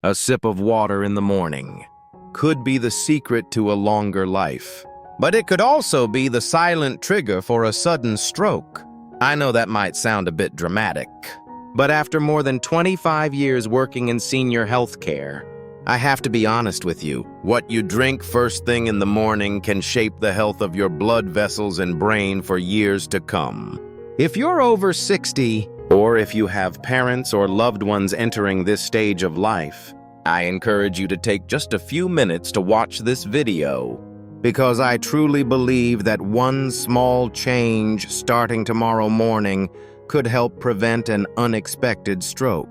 A sip of water in the morning could be the secret to a longer life, but it could also be the silent trigger for a sudden stroke. I know that might sound a bit dramatic, but after more than 25 years working in senior health care, I have to be honest with you. What you drink first thing in the morning can shape the health of your blood vessels and brain for years to come. If you're over 60, or if you have parents or loved ones entering this stage of life, I encourage you to take just a few minutes to watch this video, because I truly believe that one small change starting tomorrow morning could help prevent an unexpected stroke.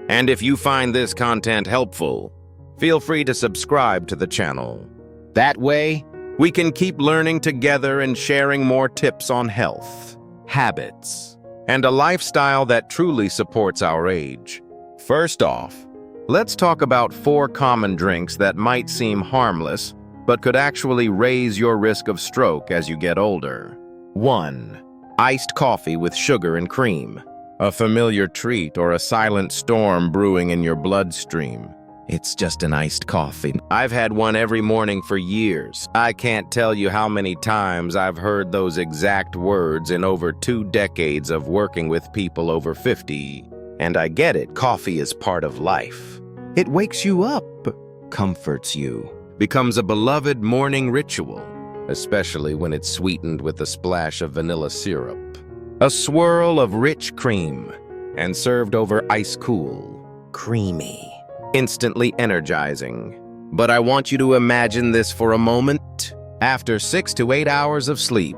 And if you find this content helpful, feel free to subscribe to the channel. That way, we can keep learning together and sharing more tips on health, habits, and a lifestyle that truly supports our age. First off, let's talk about 4 common drinks that might seem harmless, but could actually raise your risk of stroke as you get older. 1. Iced coffee with sugar and cream. A familiar treat or a silent storm brewing in your bloodstream. It's just an iced coffee. I've had one every morning for years. I can't tell you how many times I've heard those exact words in over 2 decades of working with people over 50. And I get it, coffee is part of life. It wakes you up, comforts you, becomes a beloved morning ritual, especially when it's sweetened with a splash of vanilla syrup, a swirl of rich cream, and served over ice cool, creamy, instantly energizing. But I want you to imagine this for a moment. After 6 to 8 hours of sleep,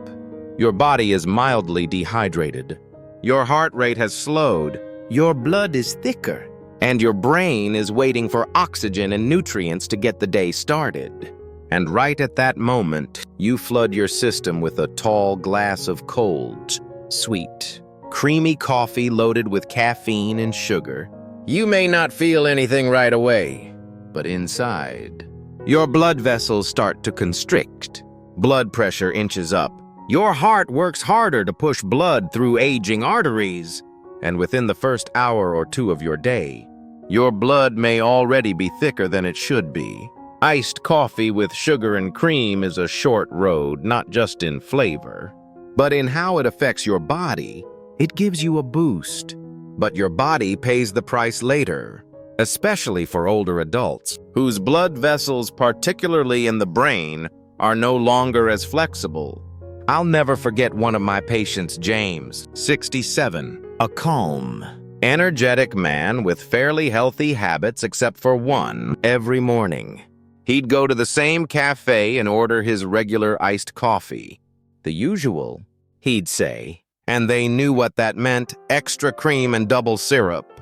your body is mildly dehydrated. Your heart rate has slowed, your blood is thicker, and your brain is waiting for oxygen and nutrients to get the day started. And right at that moment, you flood your system with a tall glass of cold, sweet, creamy coffee loaded with caffeine and sugar. You may not feel anything right away, but inside, your blood vessels start to constrict. Blood pressure inches up. Your heart works harder to push blood through aging arteries. And within the first hour or 2 of your day, your blood may already be thicker than it should be. Iced coffee with sugar and cream is a short road, not just in flavor, but in how it affects your body. It gives you a boost, but your body pays the price later, especially for older adults, whose blood vessels, particularly in the brain, are no longer as flexible. I'll never forget one of my patients, James, 67, a calm, energetic man with fairly healthy habits except for one. Every morning, he'd go to the same cafe and order his regular iced coffee. The usual, he'd say, and they knew what that meant: extra cream and double syrup.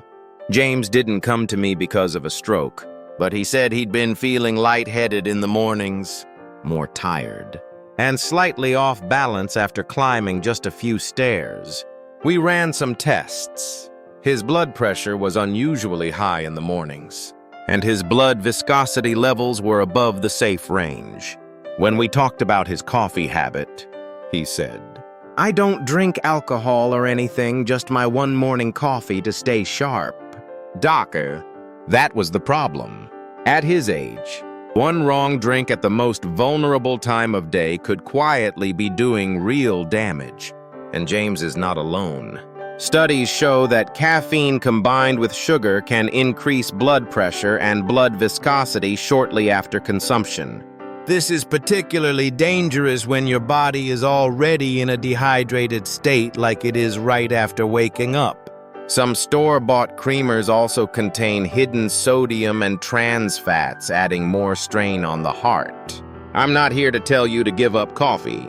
James didn't come to me because of a stroke, but he said he'd been feeling lightheaded in the mornings, more tired, and slightly off balance after climbing just a few stairs. We ran some tests. His blood pressure was unusually high in the mornings, and his blood viscosity levels were above the safe range. When we talked about his coffee habit, he said, "I don't drink alcohol or anything, just my one morning coffee to stay sharp." Doctor, that was the problem. At his age, one wrong drink at the most vulnerable time of day could quietly be doing real damage. And James is not alone. Studies show that caffeine combined with sugar can increase blood pressure and blood viscosity shortly after consumption. This is particularly dangerous when your body is already in a dehydrated state, like it is right after waking up. Some store-bought creamers also contain hidden sodium and trans fats, adding more strain on the heart. I'm not here to tell you to give up coffee.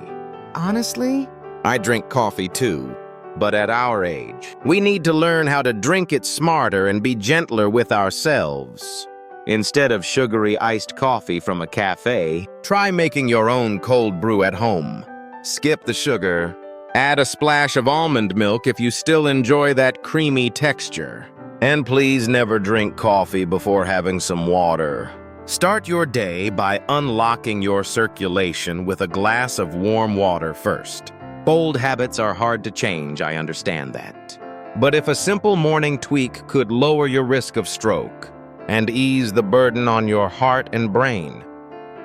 Honestly, I drink coffee too. But at our age, we need to learn how to drink it smarter and be gentler with ourselves. Instead of sugary iced coffee from a cafe, try making your own cold brew at home. Skip the sugar. Add a splash of almond milk if you still enjoy that creamy texture. And please never drink coffee before having some water. Start your day by unlocking your circulation with a glass of warm water first. Old habits are hard to change, I understand that. But if a simple morning tweak could lower your risk of stroke, and ease the burden on your heart and brain.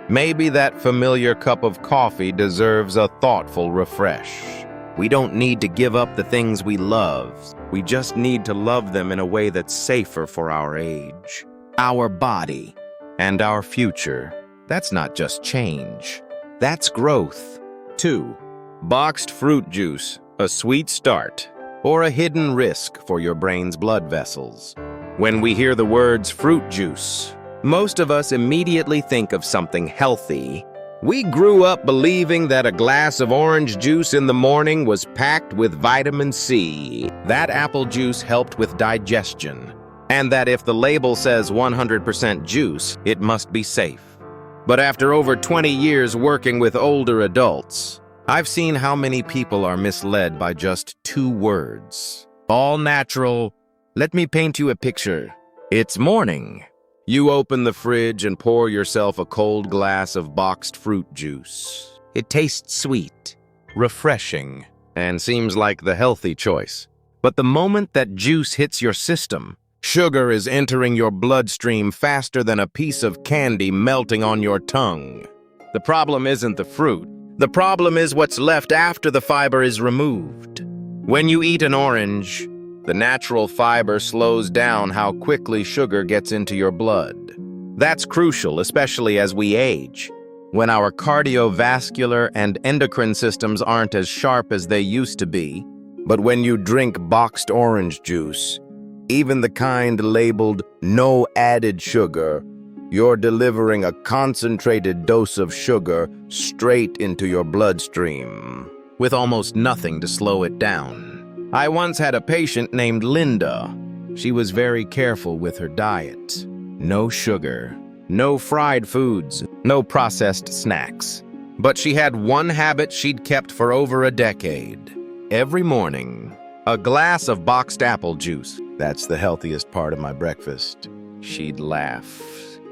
Maybe that familiar cup of coffee deserves a thoughtful refresh. We don't need to give up the things we love. We just need to love them in a way that's safer for our age, our body, and our future. That's not just change. That's growth. 2. Boxed fruit juice, a sweet start, or a hidden risk for your brain's blood vessels. When we hear the words fruit juice, most of us immediately think of something healthy. We grew up believing that a glass of orange juice in the morning was packed with vitamin C, that apple juice helped with digestion, and that if the label says 100% juice, it must be safe. But after over 20 years working with older adults, I've seen how many people are misled by just 2 words. All natural. Let me paint you a picture. It's morning. You open the fridge and pour yourself a cold glass of boxed fruit juice. It tastes sweet, refreshing, and seems like the healthy choice. But the moment that juice hits your system, sugar is entering your bloodstream faster than a piece of candy melting on your tongue. The problem isn't the fruit. The problem is what's left after the fiber is removed. When you eat an orange, the natural fiber slows down how quickly sugar gets into your blood. That's crucial, especially as we age, when our cardiovascular and endocrine systems aren't as sharp as they used to be. But when you drink boxed orange juice, even the kind labeled no added sugar, you're delivering a concentrated dose of sugar straight into your bloodstream, with almost nothing to slow it down. I once had a patient named Linda. She was very careful with her diet. No sugar, no fried foods, no processed snacks. But she had one habit she'd kept for over a decade. Every morning, a glass of boxed apple juice. That's the healthiest part of my breakfast. She'd laugh.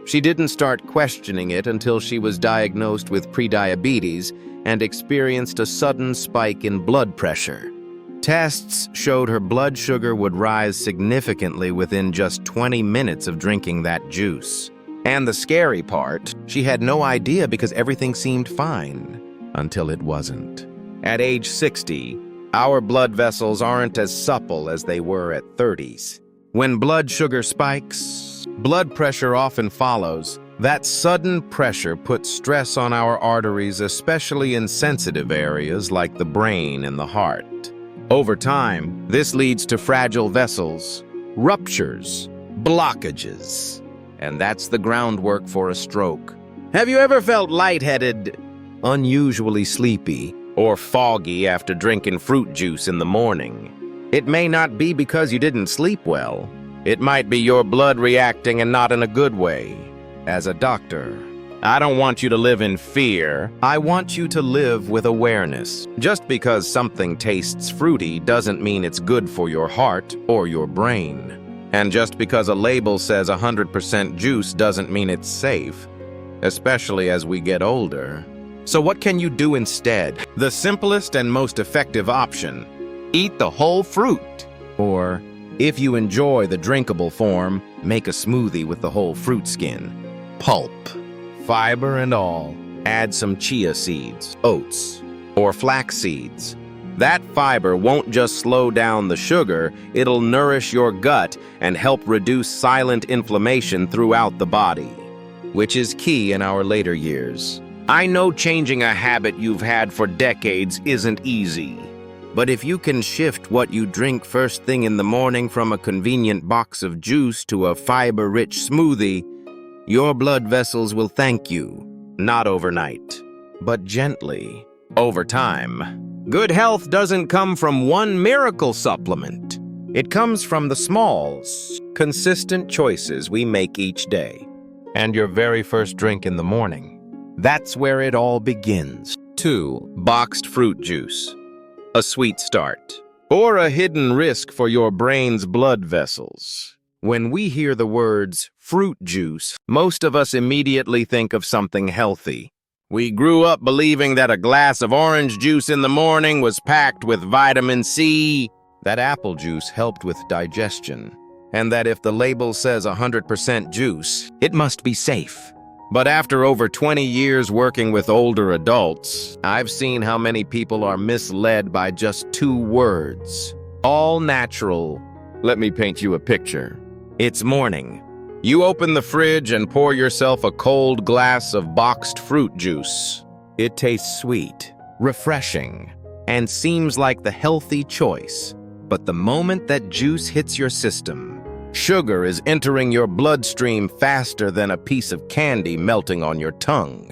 She didn't start questioning it until she was diagnosed with prediabetes and experienced a sudden spike in blood pressure. Tests showed her blood sugar would rise significantly within just 20 minutes of drinking that juice. And the scary part, she had no idea because everything seemed fine, until it wasn't. At age 60, our blood vessels aren't as supple as they were at 30s. When blood sugar spikes, blood pressure often follows. That sudden pressure puts stress on our arteries, especially in sensitive areas like the brain and the heart. Over time, this leads to fragile vessels, ruptures, blockages, and that's the groundwork for a stroke. Have you ever felt lightheaded, unusually sleepy, or foggy after drinking fruit juice in the morning? It may not be because you didn't sleep well. It might be your blood reacting and not in a good way. As a doctor, I don't want you to live in fear. I want you to live with awareness. Just because something tastes fruity doesn't mean it's good for your heart or your brain. And just because a label says 100% juice doesn't mean it's safe, especially as we get older. So what can you do instead? The simplest and most effective option: eat the whole fruit. Or, if you enjoy the drinkable form, make a smoothie with the whole fruit skin. Pulp, fiber and all. Add some chia seeds, oats, or flax seeds. That fiber won't just slow down the sugar, it'll nourish your gut and help reduce silent inflammation throughout the body, which is key in our later years. I know changing a habit you've had for decades isn't easy, but if you can shift what you drink first thing in the morning from a convenient box of juice to a fiber-rich smoothie, your blood vessels will thank you, not overnight, but gently, over time. Good health doesn't come from one miracle supplement. It comes from the small, consistent choices we make each day. And your very first drink in the morning. That's where it all begins. 2. Boxed fruit juice. A sweet start. Or a hidden risk for your brain's blood vessels. When we hear the words fruit juice, most of us immediately think of something healthy. We grew up believing that a glass of orange juice in the morning was packed with vitamin C, that apple juice helped with digestion, and that if the label says 100% juice, it must be safe. But after over 20 years working with older adults, I've seen how many people are misled by just 2 words. All natural. Let me paint you a picture. It's morning. You open the fridge and pour yourself a cold glass of boxed fruit juice. It tastes sweet, refreshing, and seems like the healthy choice. But the moment that juice hits your system, sugar is entering your bloodstream faster than a piece of candy melting on your tongue.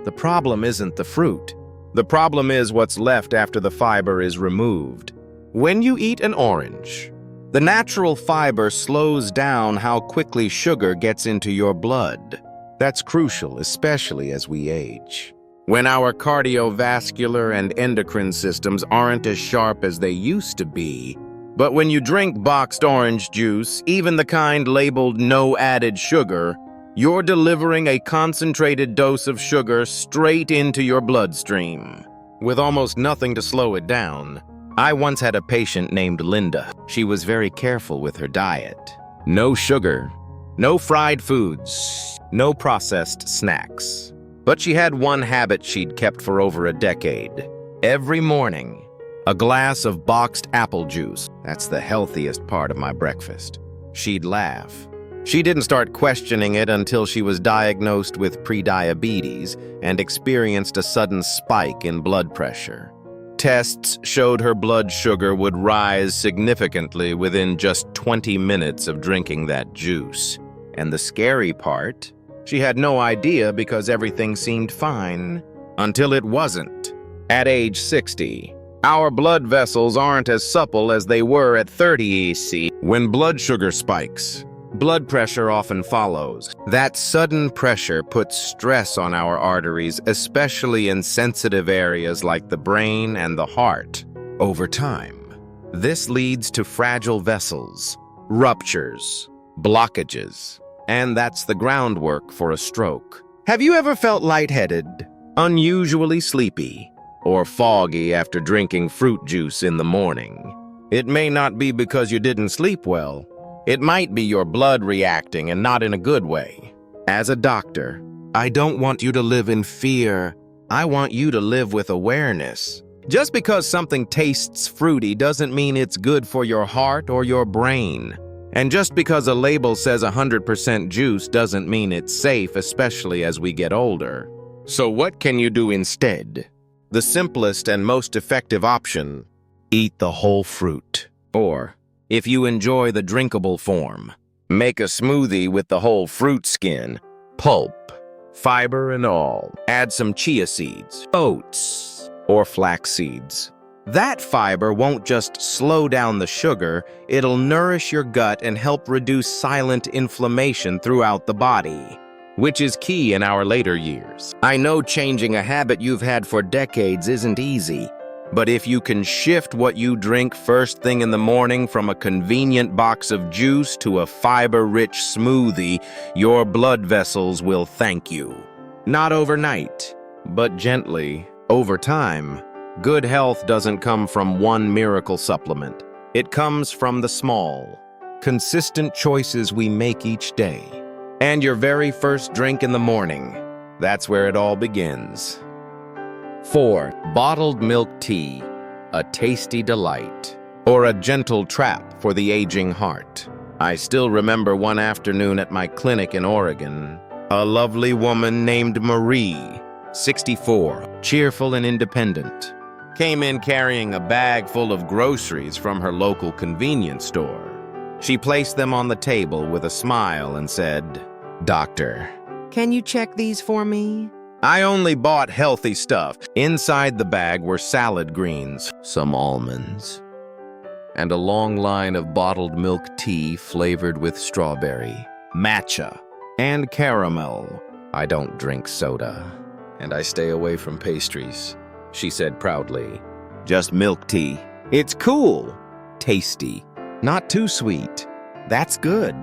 The problem isn't the fruit. The problem is what's left after the fiber is removed. When you eat an orange, the natural fiber slows down how quickly sugar gets into your blood. That's crucial, especially as we age. When our cardiovascular and endocrine systems aren't as sharp as they used to be. But when you drink boxed orange juice, even the kind labeled no added sugar, you're delivering a concentrated dose of sugar straight into your bloodstream, with almost nothing to slow it down. I once had a patient named Linda. She was very careful with her diet. No sugar, no fried foods, no processed snacks. But she had one habit she'd kept for over a decade. Every morning, a glass of boxed apple juice. That's the healthiest part of my breakfast. She'd laugh. She didn't start questioning it until she was diagnosed with prediabetes and experienced a sudden spike in blood pressure. Tests showed her blood sugar would rise significantly within just 20 minutes of drinking that juice. And the scary part, she had no idea because everything seemed fine until it wasn't. At age 60, our blood vessels aren't as supple as they were at 30 EC. When blood sugar spikes, blood pressure often follows. That sudden pressure puts stress on our arteries, especially in sensitive areas like the brain and the heart. Over time, this leads to fragile vessels, ruptures, blockages, and that's the groundwork for a stroke. Have you ever felt lightheaded, unusually sleepy, or foggy after drinking fruit juice in the morning? It may not be because you didn't sleep well. It might be your blood reacting and not in a good way. As a doctor, I don't want you to live in fear. I want you to live with awareness. Just because something tastes fruity doesn't mean it's good for your heart or your brain. And just because a label says 100% juice doesn't mean it's safe, especially as we get older. So what can you do instead? The simplest and most effective option: eat the whole fruit. Or, if you enjoy the drinkable form, make a smoothie with the whole fruit skin, pulp, fiber and all. Add some chia seeds, oats, or flax seeds. That fiber won't just slow down the sugar, it'll nourish your gut and help reduce silent inflammation throughout the body, which is key in our later years. I know changing a habit you've had for decades isn't easy, but if you can shift what you drink first thing in the morning from a convenient box of juice to a fiber-rich smoothie, your blood vessels will thank you. Not overnight, but gently, over time. Good health doesn't come from one miracle supplement. It comes from the small, consistent choices we make each day. And your very first drink in the morning. That's where it all begins. 4. Bottled milk tea, a tasty delight, or a gentle trap for the aging heart. I still remember one afternoon at my clinic in Oregon. A lovely woman named Marie, 64, cheerful and independent, came in carrying a bag full of groceries from her local convenience store. She placed them on the table with a smile and said, "Doctor, can you check these for me?" I only bought healthy stuff. Inside the bag were salad greens, some almonds, and a long line of bottled milk tea flavored with strawberry, matcha, and caramel. I don't drink soda, and I stay away from pastries, she said proudly. Just milk tea. It's cool. Tasty. Not too sweet. That's good,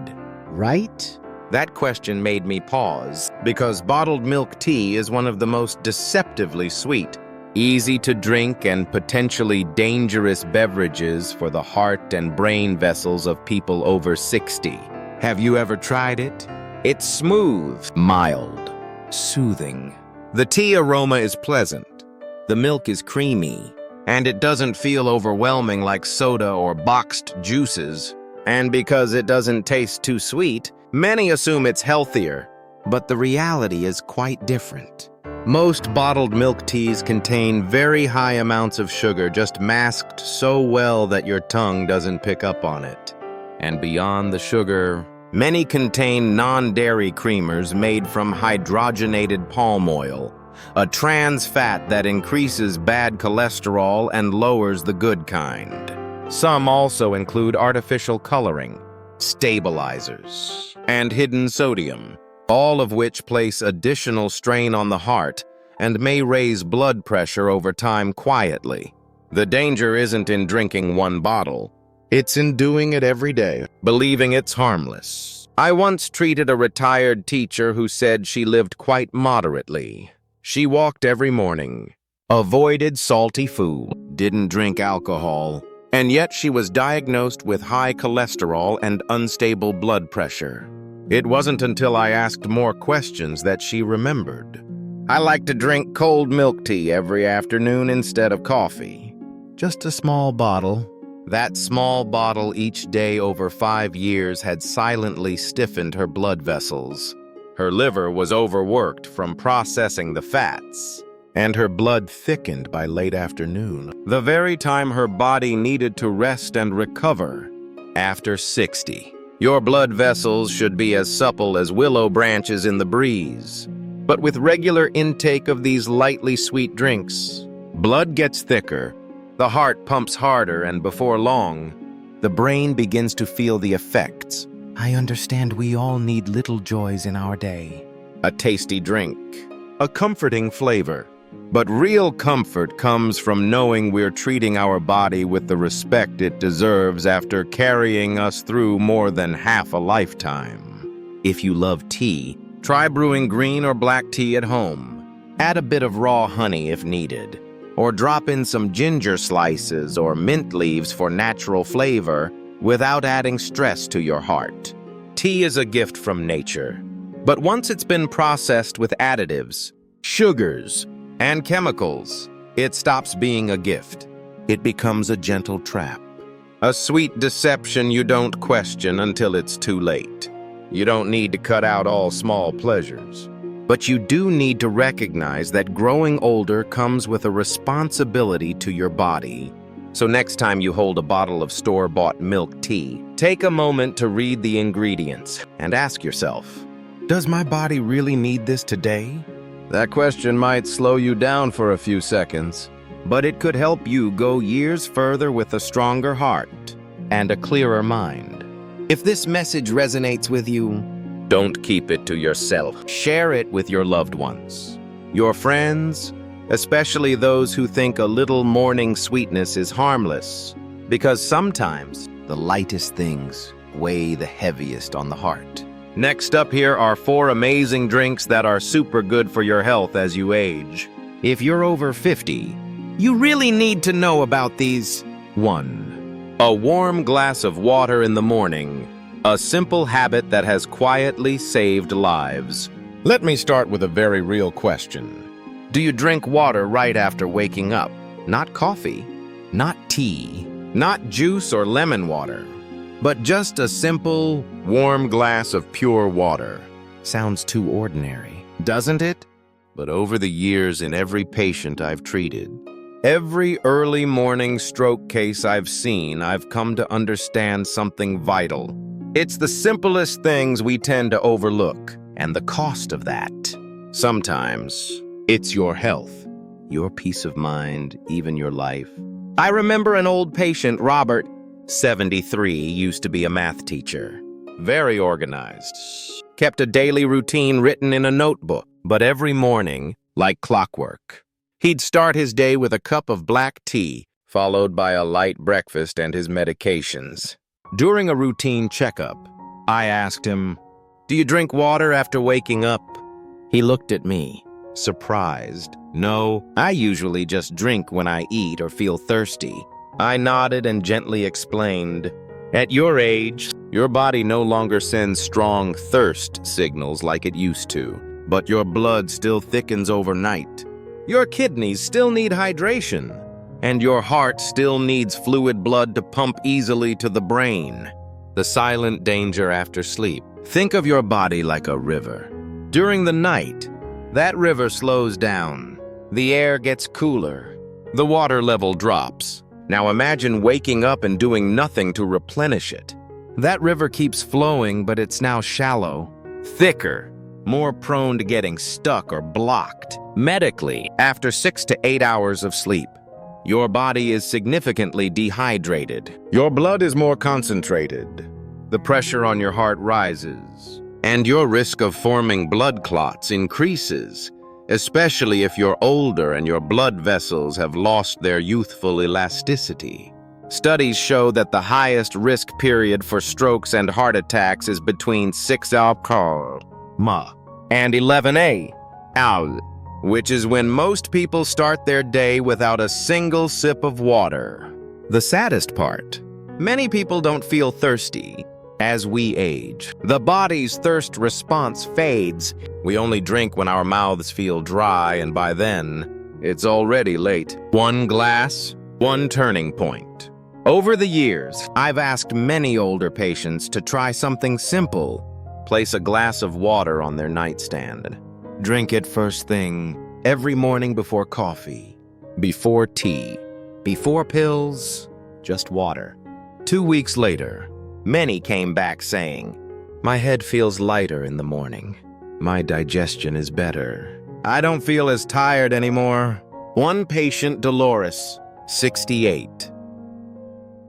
right? That question made me pause, because bottled milk tea is one of the most deceptively sweet, easy to drink and potentially dangerous beverages for the heart and brain vessels of people over 60. Have you ever tried it? It's smooth, mild, soothing. The tea aroma is pleasant. The milk is creamy, and it doesn't feel overwhelming like soda or boxed juices. And because it doesn't taste too sweet, many assume it's healthier, but the reality is quite different. Most bottled milk teas contain very high amounts of sugar, just masked so well that your tongue doesn't pick up on it. And beyond the sugar, many contain non-dairy creamers made from hydrogenated palm oil, a trans fat that increases bad cholesterol and lowers the good kind. Some also include artificial coloring, stabilizers, and hidden sodium, all of which place additional strain on the heart and may raise blood pressure over time quietly. The danger isn't in drinking one bottle. It's in doing it every day, believing it's harmless. I once treated a retired teacher who said she lived quite moderately. She walked every morning, avoided salty food, didn't drink alcohol, and yet she was diagnosed with high cholesterol and unstable blood pressure. It wasn't until I asked more questions that she remembered. I like to drink cold milk tea every afternoon instead of coffee. Just a small bottle. That small bottle each day over 5 years had silently stiffened her blood vessels. Her liver was overworked from processing the fats, and her blood thickened by late afternoon, the very time her body needed to rest and recover. After 60, your blood vessels should be as supple as willow branches in the breeze. But with regular intake of these lightly sweet drinks, blood gets thicker, the heart pumps harder, and before long, the brain begins to feel the effects. I understand we all need little joys in our day. A tasty drink, a comforting flavor. But real comfort comes from knowing we're treating our body with the respect it deserves after carrying us through more than half a lifetime. If you love tea, try brewing green or black tea at home. Add a bit of raw honey if needed, or drop in some ginger slices or mint leaves for natural flavor without adding stress to your heart. Tea is a gift from nature, but once it's been processed with additives, sugars, and chemicals, it stops being a gift. It becomes a gentle trap. A sweet deception you don't question until it's too late. You don't need to cut out all small pleasures. But you do need to recognize that growing older comes with a responsibility to your body. So next time you hold a bottle of store-bought milk tea, take a moment to read the ingredients and ask yourself, does my body really need this today? That question might slow you down for a few seconds, but it could help you go years further with a stronger heart and a clearer mind. If this message resonates with you, don't keep it to yourself. Share it with your loved ones, your friends, especially those who think a little morning sweetness is harmless, because sometimes the lightest things weigh the heaviest on the heart. Next up here are 4 amazing drinks that are super good for your health as you age. If you're over 50, you really need to know about these. 1. A warm glass of water in the morning. A simple habit that has quietly saved lives. Let me start with a very real question. Do you drink water right after waking up? Not coffee, not tea, not juice or lemon water, but just a simple, warm glass of pure water. Sounds too ordinary, doesn't it? But over the years, in every patient I've treated, every early morning stroke case I've seen, I've come to understand something vital. It's the simplest things we tend to overlook, and the cost of that. Sometimes, it's your health, your peace of mind, even your life. I remember an old patient, Robert, 73, used to be a math teacher. Very organized. Kept a daily routine written in a notebook, but every morning, like clockwork, he'd start his day with a cup of black tea, followed by a light breakfast and his medications. During a routine checkup, I asked him, "Do you drink water after waking up?" He looked at me, surprised. "No, I usually just drink when I eat or feel thirsty." I nodded and gently explained, "At your age, your body no longer sends strong thirst signals like it used to, but your blood still thickens overnight. Your kidneys still need hydration, and your heart still needs fluid blood to pump easily to the brain." The silent danger after sleep. Think of your body like a river. During the night, that river slows down. The air gets cooler. The water level drops. Now imagine waking up and doing nothing to replenish it. That river keeps flowing, but it's now shallow, thicker, more prone to getting stuck or blocked. Medically, after 6 to 8 hours of sleep, your body is significantly dehydrated. Your blood is more concentrated. The pressure on your heart rises, and your risk of forming blood clots increases, especially if you're older and your blood vessels have lost their youthful elasticity. Studies show that the highest risk period for strokes and heart attacks is between 6 m and 11 a.m., which is when most people start their day without a single sip of water. The saddest part, many people don't feel thirsty. As we age, the body's thirst response fades. We only drink when our mouths feel dry, and by then, it's already late. One glass, one turning point. Over the years, I've asked many older patients to try something simple. Place a glass of water on their nightstand. Drink it first thing, every morning before coffee, before tea, before pills, just water. 2 weeks later, many came back saying, "My head feels lighter in the morning. My digestion is better. I don't feel as tired anymore." One patient, Dolores, 68,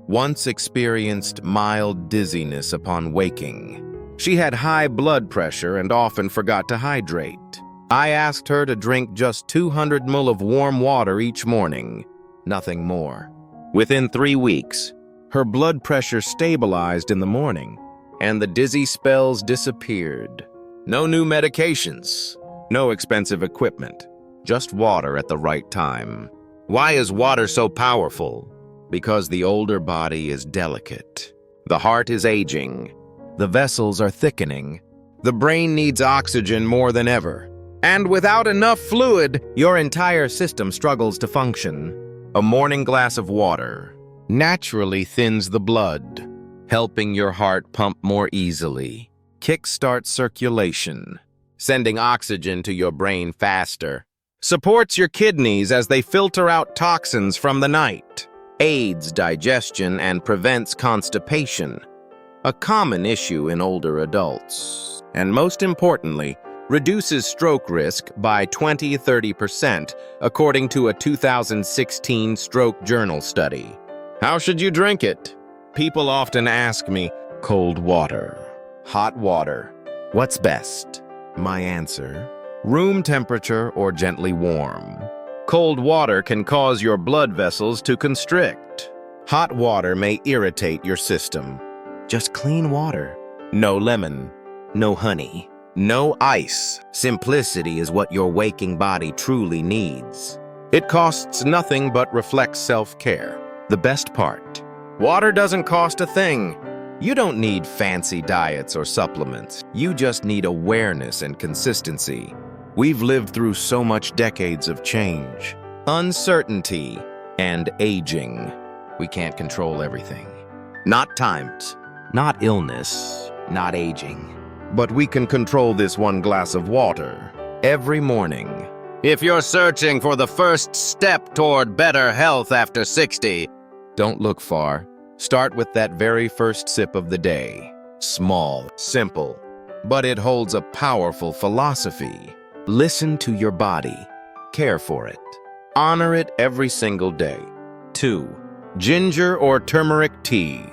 once experienced mild dizziness upon waking. She had high blood pressure and often forgot to hydrate. I asked her to drink just 200 ml of warm water each morning, nothing more. Within 3 weeks, her blood pressure stabilized in the morning, and the dizzy spells disappeared. No new medications, no expensive equipment, just water at the right time. Why is water so powerful? Because the older body is delicate. The heart is aging. The vessels are thickening. The brain needs oxygen more than ever. And without enough fluid, your entire system struggles to function. A morning glass of water naturally thins the blood, helping your heart pump more easily, kickstarts circulation, sending oxygen to your brain faster, supports your kidneys as they filter out toxins from the night, aids digestion and prevents constipation, a common issue in older adults, and most importantly, reduces stroke risk by 20–30%, according to a 2016 Stroke Journal study. How should you drink it? People often ask me, cold water, hot water, what's best? My answer, room temperature or gently warm. Cold water can cause your blood vessels to constrict. Hot water may irritate your system. Just clean water. No lemon, no honey, no ice. Simplicity is what your waking body truly needs. It costs nothing but reflects self-care. The best part, water doesn't cost a thing. You don't need fancy diets or supplements. You just need awareness and consistency. We've lived through so much decades of change, uncertainty, and aging. We can't control everything. Not times, not illness, not aging. But we can control this one glass of water every morning. If you're searching for the first step toward better health after 60, don't look far. Start with that very first sip of the day. Small, simple, but it holds a powerful philosophy. Listen to your body. Care for it. Honor it every single day. 2. Ginger or turmeric tea.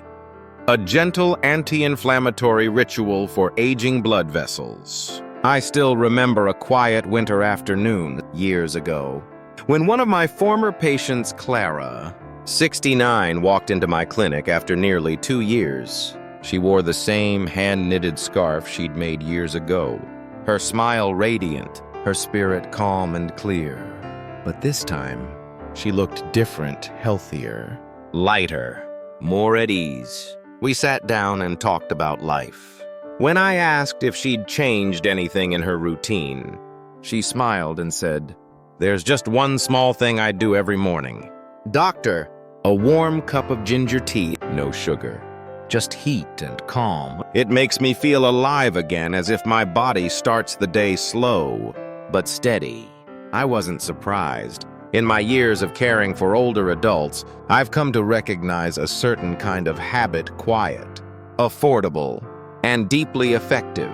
A gentle anti-inflammatory ritual for aging blood vessels. I still remember a quiet winter afternoon years ago when one of my former patients, Clara, 69, walked into my clinic after nearly 2 years. She wore the same hand-knitted scarf she'd made years ago, her smile radiant, her spirit calm and clear. But this time, she looked different, healthier, lighter, more at ease. We sat down and talked about life. When I asked if she'd changed anything in her routine, she smiled and said, "There's just one small thing I do every morning. Doctor, a warm cup of ginger tea, no sugar. Just heat and calm. It makes me feel alive again, as if my body starts the day slow, but steady." I wasn't surprised. In my years of caring for older adults, I've come to recognize a certain kind of habit quiet, affordable, and deeply effective.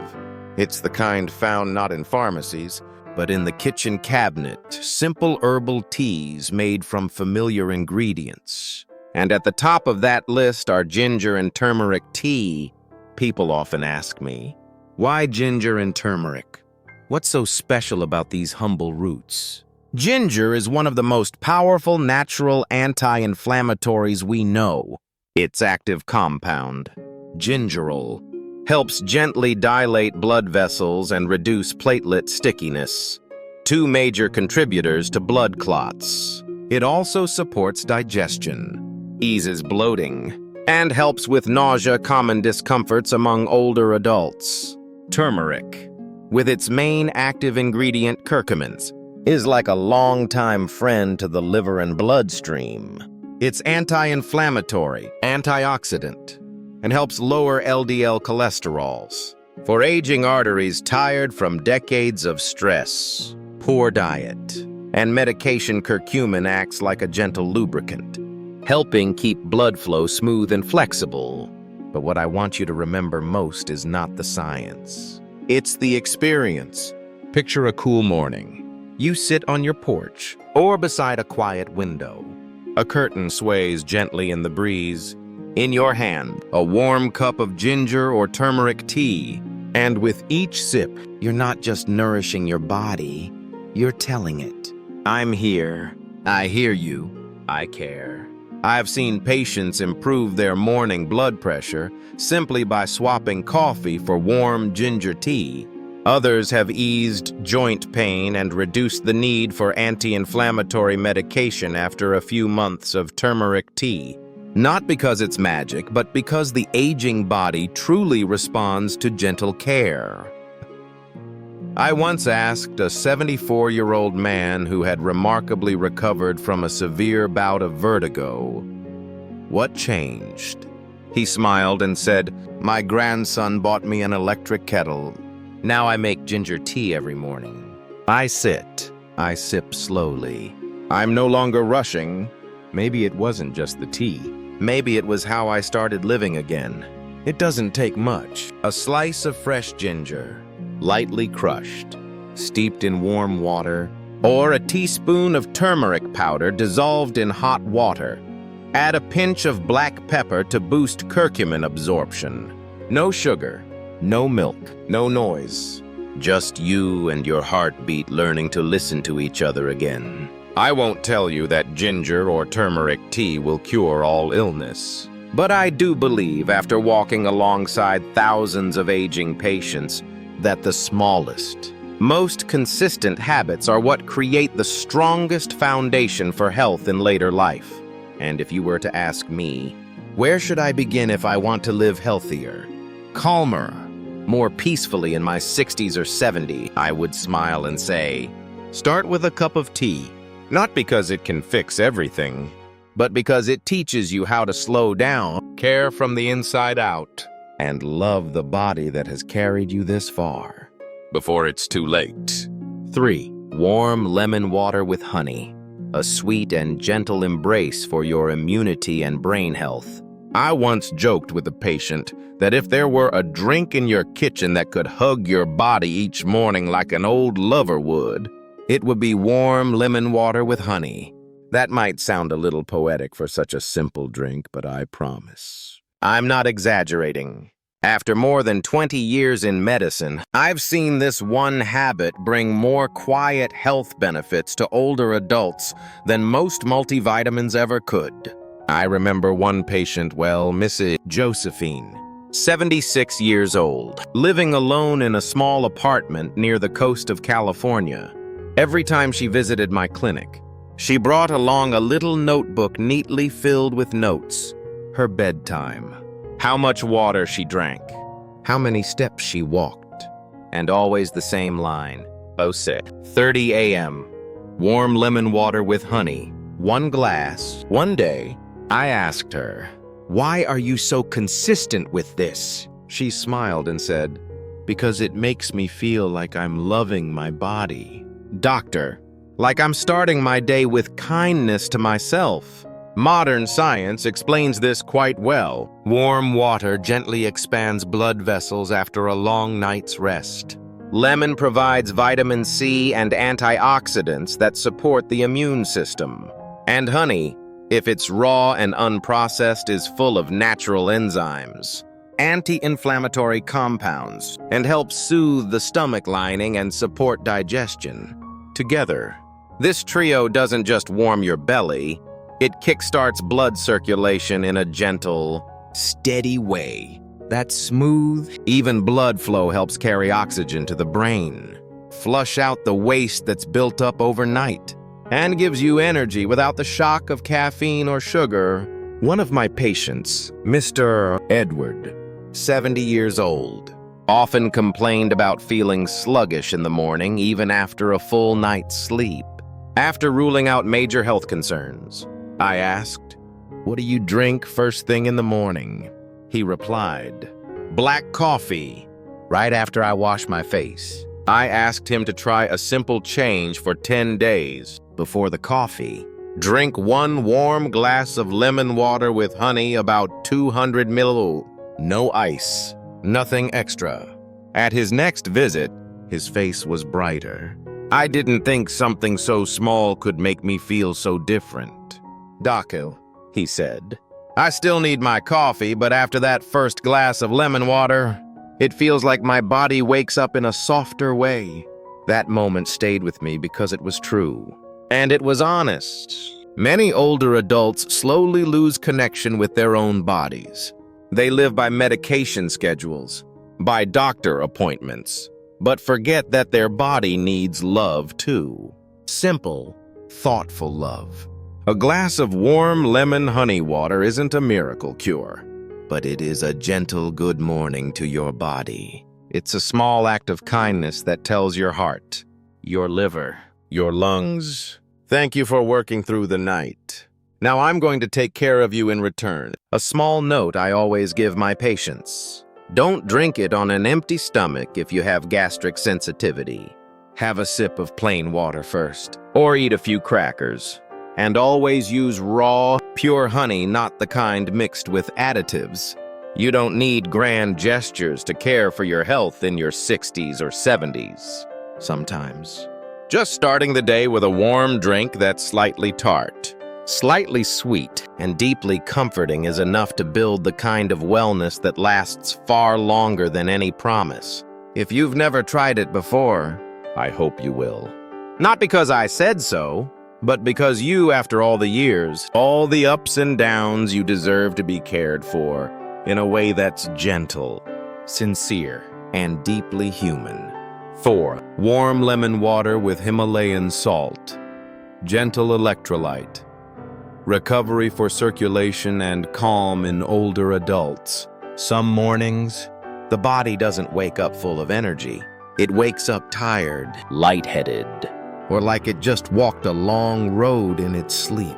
It's the kind found not in pharmacies, but in the kitchen cabinet, simple herbal teas made from familiar ingredients. And at the top of that list are ginger and turmeric tea. People often ask me, why ginger and turmeric? What's so special about these humble roots? Ginger is one of the most powerful natural anti-inflammatories we know. Its active compound, gingerol, helps gently dilate blood vessels and reduce platelet stickiness, two major contributors to blood clots. It also supports digestion, eases bloating, and helps with nausea, common discomforts among older adults. Turmeric, with its main active ingredient curcumins, is like a longtime friend to the liver and bloodstream. It's anti-inflammatory, antioxidant, and helps lower LDL cholesterols. For aging arteries tired from decades of stress, poor diet, and medication, curcumin acts like a gentle lubricant, helping keep blood flow smooth and flexible. But what I want you to remember most is not the science. It's the experience. Picture a cool morning. You sit on your porch or beside a quiet window. A curtain sways gently in the breeze. In your hand, a warm cup of ginger or turmeric tea. And with each sip, you're not just nourishing your body, you're telling it, "I'm here. I hear you. I care." I've seen patients improve their morning blood pressure simply by swapping coffee for warm ginger tea. Others have eased joint pain and reduced the need for anti-inflammatory medication after a few months of turmeric tea. Not because it's magic, but because the aging body truly responds to gentle care. I once asked a 74-year-old man who had remarkably recovered from a severe bout of vertigo, "What changed?" He smiled and said, "My grandson bought me an electric kettle. Now I make ginger tea every morning. I sit, I sip slowly. I'm no longer rushing." Maybe it wasn't just the tea. Maybe it was how I started living again. It doesn't take much. A slice of fresh ginger, lightly crushed, steeped in warm water, or a teaspoon of turmeric powder dissolved in hot water. Add a pinch of black pepper to boost curcumin absorption. No sugar, no milk, no noise. Just you and your heartbeat learning to listen to each other again. I won't tell you that ginger or turmeric tea will cure all illness. But I do believe, after walking alongside thousands of aging patients, that the smallest, most consistent habits are what create the strongest foundation for health in later life. And if you were to ask me, where should I begin if I want to live healthier, calmer, more peacefully in my 60s or 70s, I would smile and say, start with a cup of tea. Not because it can fix everything, but because it teaches you how to slow down, care from the inside out, and love the body that has carried you this far, before it's too late. 3. Warm lemon water with honey, a sweet and gentle embrace for your immunity and brain health. I once joked with a patient that if there were a drink in your kitchen that could hug your body each morning like an old lover would, it would be warm lemon water with honey. That might sound a little poetic for such a simple drink, but I promise, I'm not exaggerating. After more than 20 years in medicine, I've seen this one habit bring more quiet health benefits to older adults than most multivitamins ever could. I remember one patient well, Mrs. Josephine, 76 years old, living alone in a small apartment near the coast of California. Every time she visited my clinic, she brought along a little notebook neatly filled with notes, her bedtime, how much water she drank, how many steps she walked, and always the same line, 6:30 a.m., warm lemon water with honey, 1 glass. One day, I asked her, "Why are you so consistent with this?" She smiled and said, "Because it makes me feel like I'm loving my body." Doctor, like I'm starting my day with kindness to myself. Modern science explains this quite well. Warm water gently expands blood vessels after a long night's rest. Lemon provides vitamin C and antioxidants that support the immune system. And honey, if it's raw and unprocessed, is full of natural enzymes, anti-inflammatory compounds, and helps soothe the stomach lining and support digestion. Together, this trio doesn't just warm your belly, it kickstarts blood circulation in a gentle, steady way. That smooth, even blood flow helps carry oxygen to the brain, flush out the waste that's built up overnight, and gives you energy without the shock of caffeine or sugar. One of my patients, Mr. Edward, 70 years old, often complained about feeling sluggish in the morning even after a full night's sleep. After ruling out major health concerns, I asked, "What do you drink first thing in the morning?" He replied, "Black coffee, right after I wash my face." I asked him to try a simple change for 10 days. Before the coffee, drink 1 warm glass of lemon water with honey, about 200 ml. No ice, nothing extra. At his next visit, his face was brighter. I didn't think something so small could make me feel so different. "Docu," he said, "I still need my coffee, but after that first glass of lemon water, it feels like my body wakes up in a softer way." That moment stayed with me because it was true. And it was honest. Many older adults slowly lose connection with their own bodies. They live by medication schedules, by doctor appointments, but forget that their body needs love too. Simple, thoughtful love. A glass of warm lemon honey water isn't a miracle cure, but it is a gentle good morning to your body. It's a small act of kindness that tells your heart, your liver, your lungs, "Thank you for working through the night. Now I'm going to take care of you in return." A small note I always give my patients: don't drink it on an empty stomach if you have gastric sensitivity. Have a sip of plain water first, or eat a few crackers. And always use raw, pure honey, not the kind mixed with additives. You don't need grand gestures to care for your health in your 60s or 70s. Sometimes, just starting the day with a warm drink that's slightly tart, slightly sweet, and deeply comforting is enough to build the kind of wellness that lasts far longer than any promise. If you've never tried it before, I hope you will. Not because I said so, but because you, after all the years, all the ups and downs, you deserve to be cared for in a way that's gentle, sincere, and deeply human. 4. Warm lemon water with Himalayan salt. Gentle electrolyte. Recovery for circulation and calm in older adults. Some mornings, the body doesn't wake up full of energy. It wakes up tired, lightheaded, or like it just walked a long road in its sleep.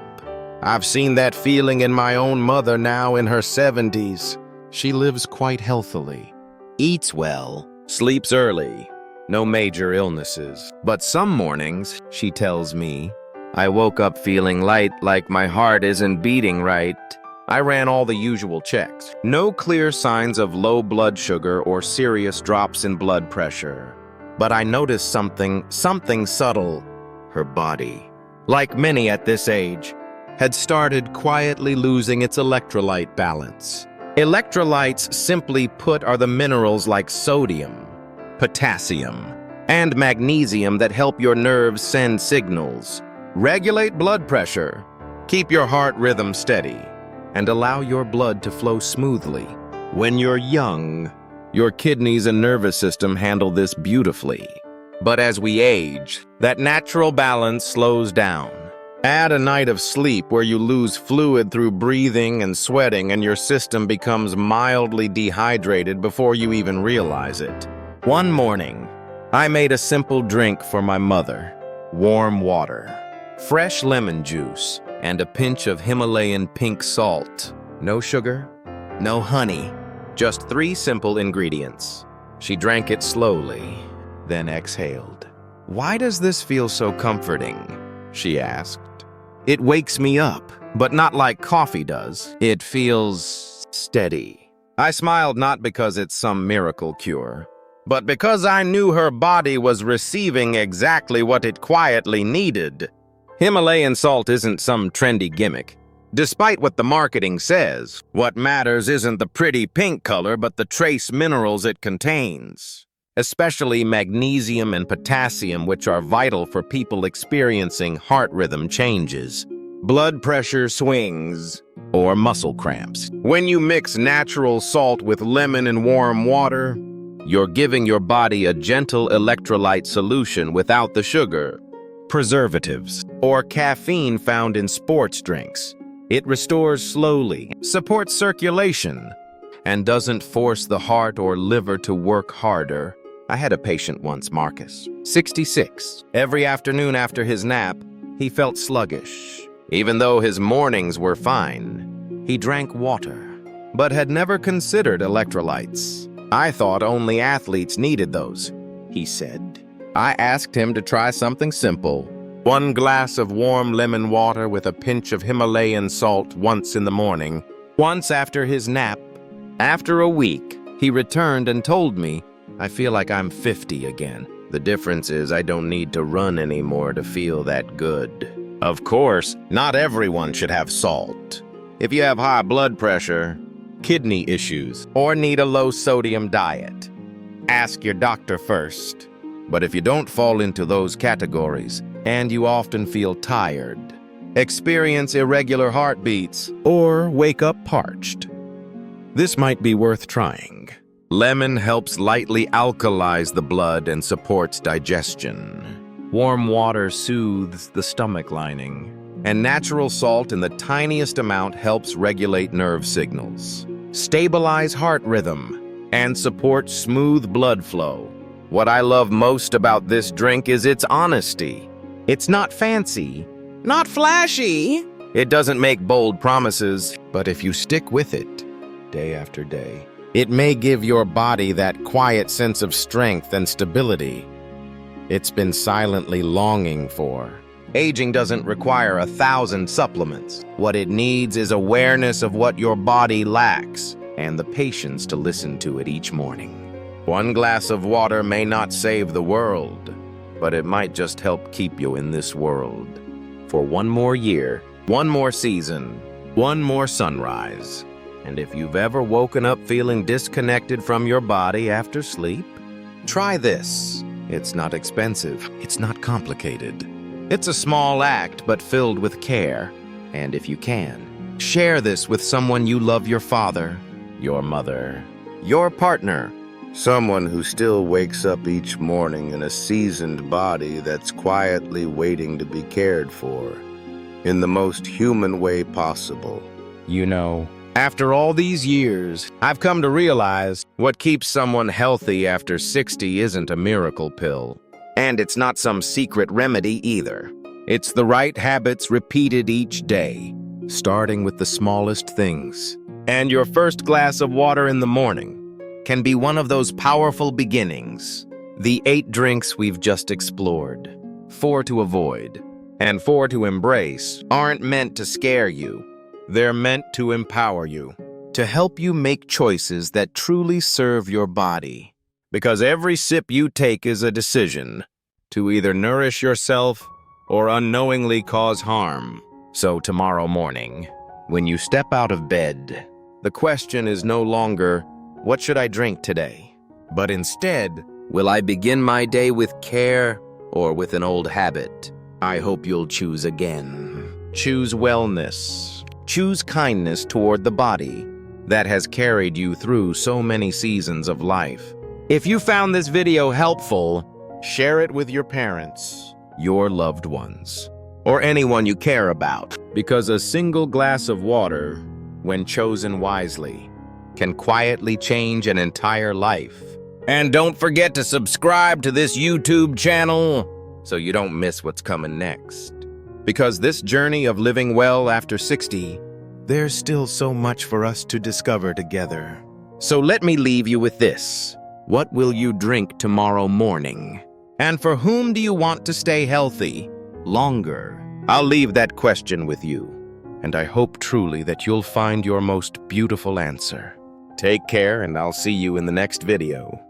I've seen that feeling in my own mother now in her 70s. She lives quite healthily, eats well, sleeps early, no major illnesses. But some mornings, she tells me, I woke up feeling light, like my heart isn't beating right. I ran all the usual checks. No clear signs of low blood sugar or serious drops in blood pressure. But I noticed something subtle. Her body, like many at this age, had started quietly losing its electrolyte balance. Electrolytes, simply put, are the minerals like sodium, potassium, and magnesium that help your nerves send signals, regulate blood pressure, keep your heart rhythm steady, and allow your blood to flow smoothly. When you're young, your kidneys and nervous system handle this beautifully. But as we age, that natural balance slows down. Add a night of sleep where you lose fluid through breathing and sweating, and your system becomes mildly dehydrated before you even realize it. One morning, I made a simple drink for my mother. Warm water, fresh lemon juice, and a pinch of Himalayan pink salt. No sugar, no honey, just 3 simple ingredients. She drank it slowly, then exhaled. "Why does this feel so comforting?" she asked. "It wakes me up, but not like coffee does. It feels steady." I smiled, not because it's some miracle cure, but because I knew her body was receiving exactly what it quietly needed. Himalayan salt isn't some trendy gimmick. Despite what the marketing says, what matters isn't the pretty pink color, but the trace minerals it contains, especially magnesium and potassium, which are vital for people experiencing heart rhythm changes, blood pressure swings, or muscle cramps. When you mix natural salt with lemon and warm water, you're giving your body a gentle electrolyte solution without the sugar, preservatives, or caffeine found in sports drinks. It restores slowly, supports circulation, and doesn't force the heart or liver to work harder. I had a patient once, Marcus, 66. Every afternoon after his nap, he felt sluggish. Even though his mornings were fine, he drank water, but had never considered electrolytes. "I thought only athletes needed those," he said. I asked him to try something simple. 1 glass of warm lemon water with a pinch of Himalayan salt once in the morning, once after his nap. After a week, he returned and told me, "I feel like I'm 50 again. The difference is I don't need to run anymore to feel that good." Of course, not everyone should have salt. If you have high blood pressure, kidney issues, or need a low-sodium diet, ask your doctor first. But if you don't fall into those categories, and you often feel tired, experience irregular heartbeats, or wake up parched, this might be worth trying. Lemon helps lightly alkalize the blood and supports digestion. Warm water soothes the stomach lining, and natural salt in the tiniest amount helps regulate nerve signals, stabilize heart rhythm, and support smooth blood flow. What I love most about this drink is its honesty. It's not fancy, not flashy. It doesn't make bold promises, but if you stick with it, day after day, it may give your body that quiet sense of strength and stability it's been silently longing for. Aging doesn't require 1,000 supplements. What it needs is awareness of what your body lacks and the patience to listen to it each morning. 1 glass of water may not save the world, but it might just help keep you in this world for 1 more year, 1 more season, 1 more sunrise. And if you've ever woken up feeling disconnected from your body after sleep, try this. It's not expensive. It's not complicated. It's a small act, but filled with care. And if you can, share this with someone you love, your father, your mother, your partner, someone who still wakes up each morning in a seasoned body that's quietly waiting to be cared for in the most human way possible. You know, after all these years, I've come to realize what keeps someone healthy after 60 isn't a miracle pill. And it's not some secret remedy either. It's the right habits repeated each day, starting with the smallest things. And your first glass of water in the morning can be one of those powerful beginnings. The 8 drinks we've just explored, 4 to avoid, and 4 to embrace, aren't meant to scare you. They're meant to empower you, to help you make choices that truly serve your body. Because every sip you take is a decision to either nourish yourself or unknowingly cause harm. So tomorrow morning, when you step out of bed, the question is no longer, what should I drink today? But instead, will I begin my day with care or with an old habit? I hope you'll choose again. Choose wellness. Choose kindness toward the body. that has carried you through so many seasons of life. If you found this video helpful, share it with your parents, your loved ones, or anyone you care about, because a single glass of water, when chosen wisely, can quietly change an entire life. And don't forget to subscribe to this YouTube channel so you don't miss what's coming next. Because this journey of living well after 60, there's still so much for us to discover together. So let me leave you with this. What will you drink tomorrow morning? And for whom do you want to stay healthy longer? I'll leave that question with you, and I hope truly that you'll find your most beautiful answer. Take care, and I'll see you in the next video.